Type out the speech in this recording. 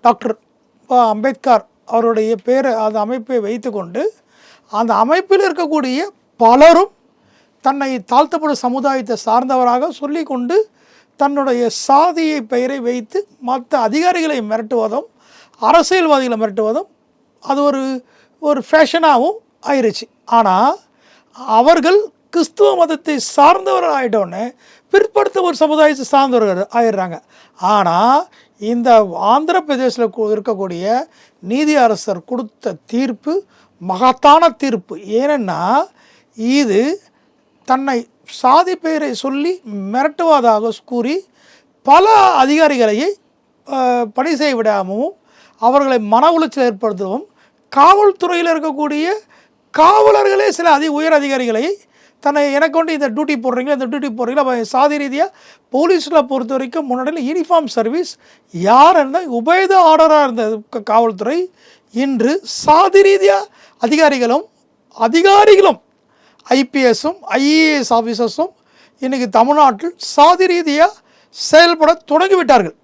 Doctor Ambedkar அவருடைய பேரை அந்த அமைப்பை வைத்துக்கொண்டு அந்த அமைப்பில் இருக்கக்கூடிய பலரும் தன்னை தாழ்த்தப்படும் சமுதாயத்தை சார்ந்தவராக சொல்லி கொண்டு தன்னுடைய சாதியை பெயரை வைத்து மற்ற அதிகாரிகளை மிரட்டுவதும் அரசியல்வாதிகளை மிரட்டுவதும் அது ஒரு ஃபேஷனாகவும் ஆயிடுச்சு. ஆனால் அவர்கள் கிறிஸ்துவ மதத்தை சார்ந்தவர்கள் ஆகிட்டோன்னே பிற்படுத்த ஒரு சமுதாயத்தை சார்ந்தவர்கள் ஆயிடுறாங்க. ஆனால் இந்த ஆந்திர பிரதேசத்தில் இருக்கக்கூடிய நீதி அரசர் கொடுத்த தீர்ப்பு மகத்தான தீர்ப்பு. ஏனென்னா இது தன்னை சாதி பெயரை சொல்லி மிரட்டுவதாக கூறி பல அதிகாரிகளையே பணி செய்ய விடாமவும் அவர்களை மன உளைச்சல் ஏற்படுத்தவும் காவல்துறையில் இருக்கக்கூடிய காவலர்களே சில உயர் அதிகாரிகளை தன்னை எனக்கு கொண்டு இந்த டியூட்டி போடுறீங்களா இந்த டியூட்டி போடுறீங்களா சாதி ரீதியாக போலீஸில் பொறுத்த வரைக்கும் முன்னாடி யூனிஃபார்ம் சர்வீஸ் யார் இருந்தால் உபயோக ஆர்டராக இருந்த காவல்துறை இன்று சாதி ரீதியாக அதிகாரிகளும் ஐபிஎஸும் ஐஏஎஸ் ஆஃபீஸர்ஸும் இன்றைக்கி தமிழ்நாட்டில் சாதி ரீதியாக செயல்பட தொடங்கிவிட்டார்கள்.